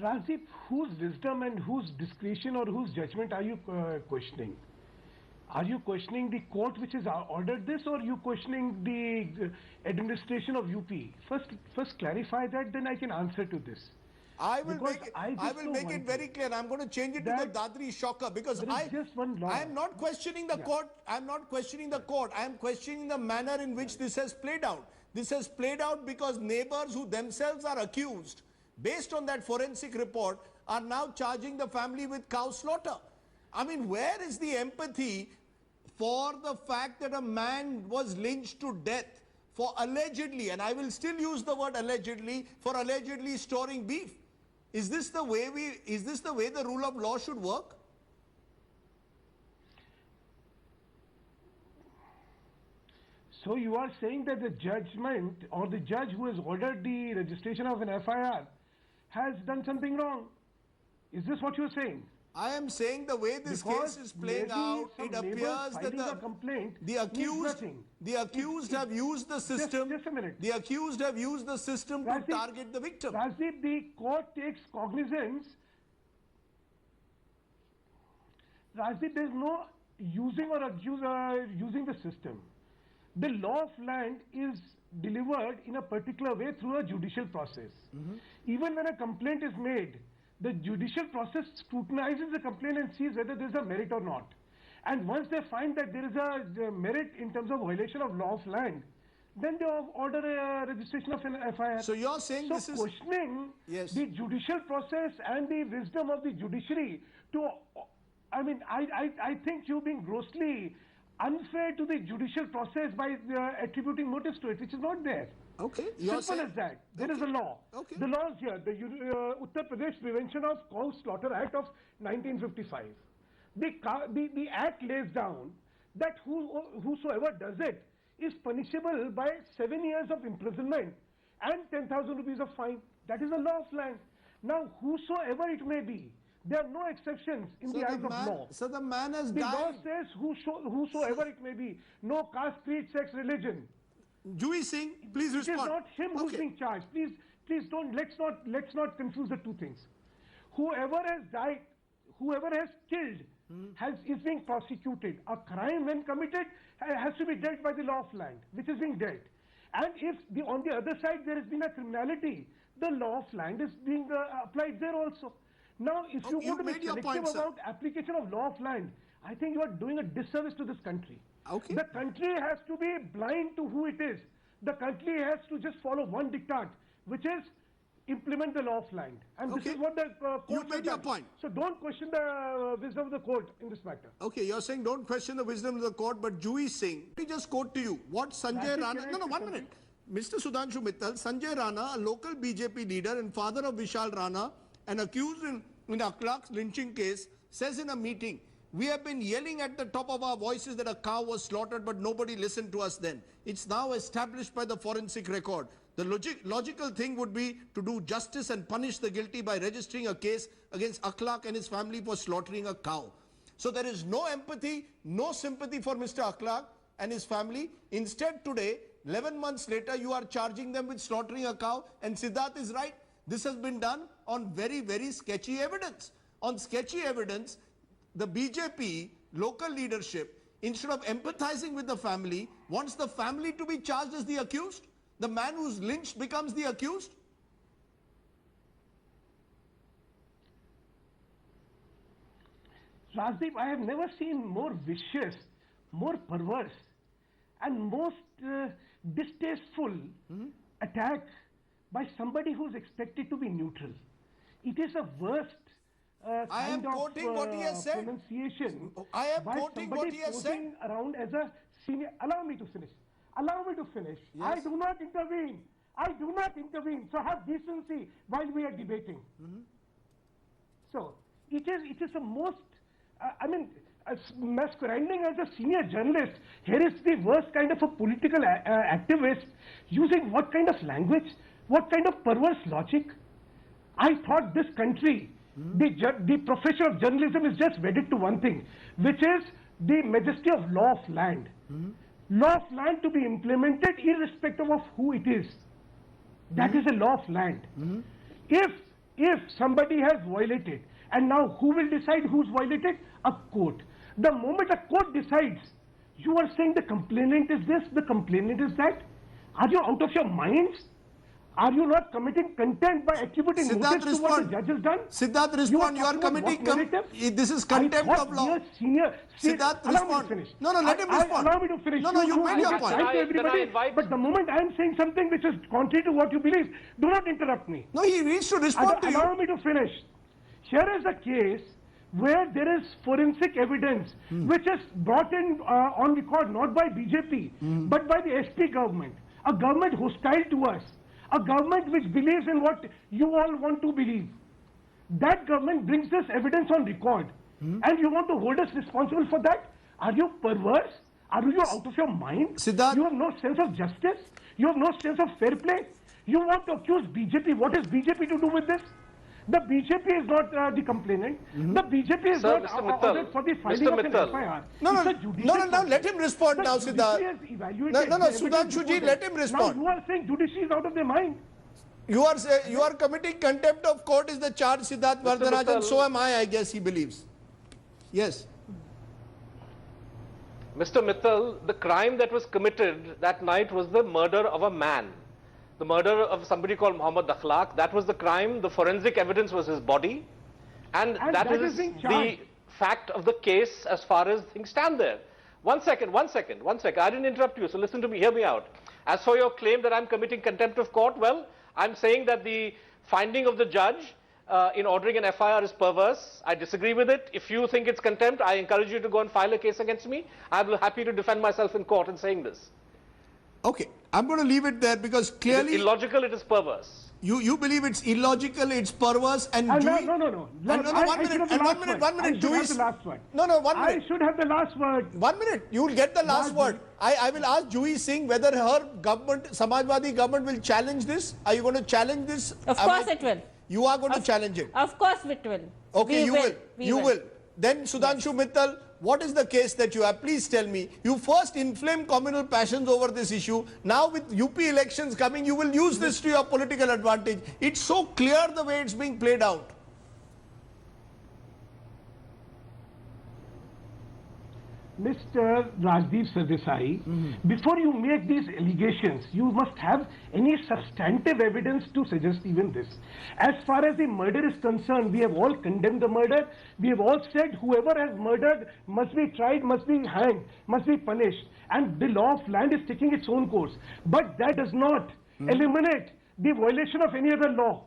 Rajiv, whose wisdom and whose discretion or whose judgment are you questioning? Are you questioning the court which has ordered this, or are you questioning the administration of UP? First clarify that, then I can answer to this. I will Because make it, I I just will know make one it very thing, clear. I'm going to change it to the that Dadri shocker because there is just one law. I am not questioning the court. I am not questioning the court. I am questioning the manner in which this has played out. This has played out because neighbors who themselves are accused, based on that forensic report, are now charging the family with cow slaughter. I mean, where is the empathy for the fact that a man was lynched to death for allegedly, and I will still use the word allegedly, for allegedly storing beef? Is this the way the rule of law should work? So you are saying that the judgment or the judge who has ordered the registration of an FIR has done something wrong? Is this what you're saying? I am saying the way this case is playing out, it appears that the accused have used the system. Just a minute. The accused have used the system to target the victim. Rajiv, the court takes cognizance. Rajiv, there is no using or using the system. The law of land is delivered in a particular way through a judicial process. Even when a complaint is made, the judicial process scrutinizes the complaint and sees whether there is a merit or not. And once they find that there is a merit in terms of violation of law of land, then they order a registration of an FIR. So you're saying this is questioning the judicial process and the wisdom of the judiciary to, I mean, I think you're being grossly unfair to the judicial process by attributing motives to it, which is not there. Okay. Simple as that. There is a law. Okay. The law is here. The Uttar Pradesh Prevention of Cow Slaughter Act of 1955. The act lays down that whosoever does it is punishable by 7 years of imprisonment and 10,000 rupees of fine. That is the law of land. Now, whosoever it may be, there are no exceptions in the eyes of law. So the man has The died. law says whosoever it may be, no caste, creed, sex, religion. Juhi Singh, please respond. It is not him who's being charged. Please don't. Let's not confuse the two things. Whoever has died, whoever has killed, is being prosecuted. A crime, when committed, has to be dealt by the law of land, which is being dealt. And if on the other side there has been a criminality, the law of land is being applied there also. Now, if you want to be selective about application of law of land, I think you are doing a disservice to this country. Okay. The country has to be blind to who it is. The country has to just follow one diktat, which is implement the law of land. And this is what the court You made your point. So don't question the wisdom of the court in this matter. Okay, you're saying don't question the wisdom of the court, but Juhi Singh, let me just quote to you what Sanjay Rana, no, 1 minute. Mr. Sudhanshu Mittal, Sanjay Rana, a local BJP leader and father of Vishal Rana, and accused in Akhlaq's lynching case, says in a meeting, we have been yelling at the top of our voices that a cow was slaughtered, but nobody listened to us then. It's now established by the forensic record. The logical thing would be to do justice and punish the guilty by registering a case against Akhlaq and his family for slaughtering a cow. So there is no empathy, no sympathy for Mr. Akhlaq and his family. Instead today, 11 months later, you are charging them with slaughtering a cow, and Siddharth is right. This has been done on very, very sketchy evidence. On sketchy evidence, the BJP local leadership, instead of empathizing with the family, wants the family to be charged as the accused. The man who's lynched becomes the accused. Rajdeep, I have never seen more vicious, more perverse, and most distasteful attack by somebody who's expected to be neutral. It is a worst I am quoting what he has said. Pronunciation. I am quoting what he has said. Around as a senior. Allow me to finish. Allow me to finish. Yes. I do not intervene. I do not intervene. So have decency while we are debating. So it is a most. Masquerading as a senior journalist, here is the worst kind of a political activist using what kind of language, what kind of perverse logic. I thought this country, the profession of journalism is just wedded to one thing, which is the majesty of law of land. Law of land to be implemented irrespective of who it is. That is a law of land. If if somebody has violated, and now who will decide who's violated? A court. The moment a court decides, you are saying the complainant is this, the complainant is that. Are you out of your minds? Are you not committing contempt by attributing Siddharth, motives to what the respond. judge has done? Siddharth, respond. You are committing. This is contempt of law. Siddharth, allow me to respond. finish. No, let him respond. Allow me to finish. No, you made your give point. time to everybody, but the moment I am saying something which is contrary to what you believe, do not interrupt me. No, he needs to respond to you. Allow me to finish. Here is a case where there is forensic evidence which is brought in on record not by BJP but by the SP government, a government hostile to us, a government which believes in what you all want to believe. That government brings this evidence on record and you want to hold us responsible for that? Are you perverse? Are you out of your mind? Siddharth, You have no sense of justice? You have no sense of fair play? You want to accuse BJP. What has BJP to do with this? The BJP is not the complainant. The BJP is Sir, not Mr. Mittal, ordered for the filing Mr. of an Mittal. FIR. No, let him respond now, Siddharth. No, Sudhanshuji, let him respond. Now you are saying judiciary is out of their mind. You are committing contempt of court is the charge, Siddharth Vardharajan. Mittal. So am I guess he believes. Yes. Mr. Mittal, the crime that was committed that night was the murder of a man. The murder of somebody called Mohammed Akhlaq. That was the crime. The forensic evidence was his body. And that is being the charged. fact of the case as far as things stand there. One second. I didn't interrupt you, so listen to me, hear me out. As for your claim that I'm committing contempt of court, well, I'm saying that the finding of the judge in ordering an FIR is perverse. I disagree with it. If you think it's contempt, I encourage you to go and file a case against me. I'm happy to defend myself in court in saying this. Okay, I'm going to leave it there because It is clearly illogical, it is perverse. you believe it's illogical, it's perverse, and No, Dewey- no. And no, I one should minute, have the and one last minute, word. one minute. I should have Dewey's- the last word. No, 1 I minute. should have the last word. 1 minute. You will get the last word. I will ask Juhi Singh whether her government, Samajwadi government, will challenge this. Are you going to challenge this? Of course it will. You are going to challenge it. Of course it will. Okay, We you will. We You will. Then Sudhanshu Mittal, what is the case that you have? Please tell me. You first inflamed communal passions over this issue. Now with UP elections coming, you will use this to your political advantage. It's so clear the way it's being played out. Mr. Rajdeep Sardesai, before you make these allegations, you must have any substantive evidence to suggest even this. As far as the murder is concerned, we have all condemned the murder. We have all said whoever has murdered must be tried, must be hanged, must be punished. And the law of land is taking its own course. But that does not eliminate the violation of any other law.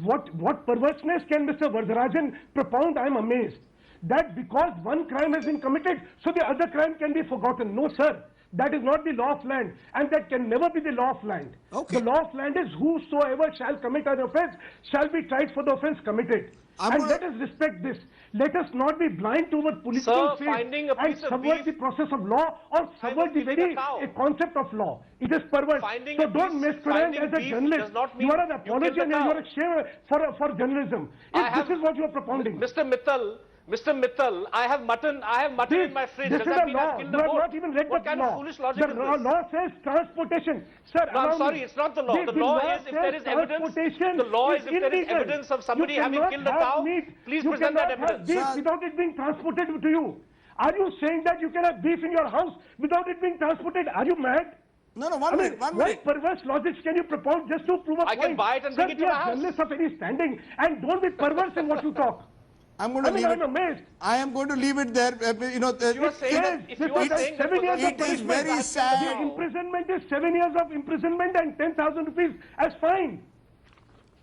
What perverseness can Mr. Vardharajan propound? I am amazed. That because one crime has been committed, so the other crime can be forgotten. No, sir. That is not the law of land, and that can never be the law of land. Okay. The law of land is whosoever shall commit an offence shall be tried for the offence committed. Let us respect this. Let us not be blind toward political Sir, faith finding a and piece of subvert beef- the process of law or subvert the feeding very a cow. concept of law. It is perverse. Finding So a don't piece- masquerade finding as a beef journalist. does not mean You are an you kill the apologist and you cow. are a shame for journalism. I If have- this is what you are propounding. Mr. Mittal, I have mutton in my fridge. This Does is that a mean law. I've killed You a have goat? not even read What the kind law. of foolish logic The is this? law says transportation. Sir, No, I'm allow sorry, me. it's not the law. The law is if there is evidence. Transportation The law is if there is illegal. evidence of somebody You having cannot killed a have cow, meat. please You present that cannot have evidence. beef Sir. without it being transported to you. Are you saying that you can have beef in your house without it being transported? Are you mad? No, I one mean, minute, 1 what minute. perverse logics can you propound just to prove a I point? can buy it and Sir, bring it to we my are house. journalists of any standing, and don't be perverse in what you talk. I'm going to I mean, leave I'm it. amazed. I am going to leave it there. You are saying that if you are saying that 7 years of It is punishment. very The sad. imprisonment is 7 years of imprisonment and 10,000 rupees as fine.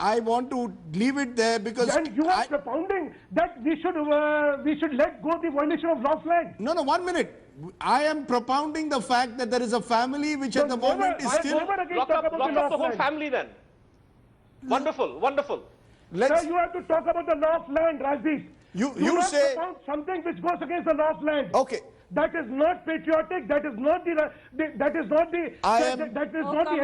I want to leave it there because And you are propounding that we should let go the violation of law of land. No, 1 minute. I am propounding the fact that there is a family which at the So moment is never- still. never again lock talk up about the law the of whole land. family then. Wonderful. Let's. Sir, you have to talk about the law of land, Rajdeep. You Do not say. propound something which goes against the law of land. Okay. That is not patriotic. That is not the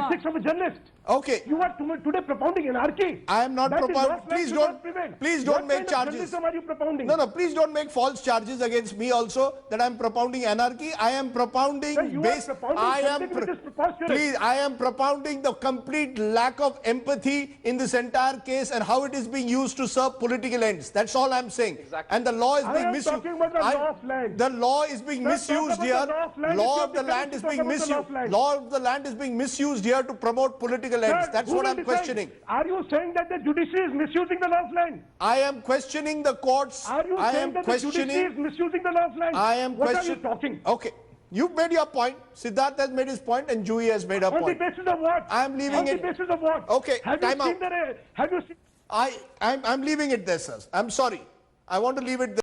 ethics of a journalist. Okay. You are today propounding anarchy. I am not That is propounding. not Please like don't. prevent. Please don't What make kind of charges. journalism are you propounding? No, please don't make false charges against me also that I am propounding anarchy. I am propounding Sir, you are propounding something which is preposterous. Please, I am propounding the complete lack of empathy in this entire case and how it is being used to serve political ends. That's all I am saying. Exactly. And the law is I being am misused. talking about the law of land. The law is being Sir, misused talk here. about the law of land. Law If of the you land have is to being talk about the law misused. of land. Law of the land is being misused here to promote political ends. Sir, That's who what will I'm decide? questioning. Are you saying that the judiciary is misusing the law of land? I am questioning the courts. Are you I saying am that the judiciary is questioning. misusing the law of land? I am What are you questioning. talking? Okay. You've made your point. Siddharth has made his point and Jui has made her On the point. basis of what? I am leaving On it- the basis of what? Okay, Have you time seen out. have you seen? I'm leaving it there, sir. I'm sorry. I want to leave it there.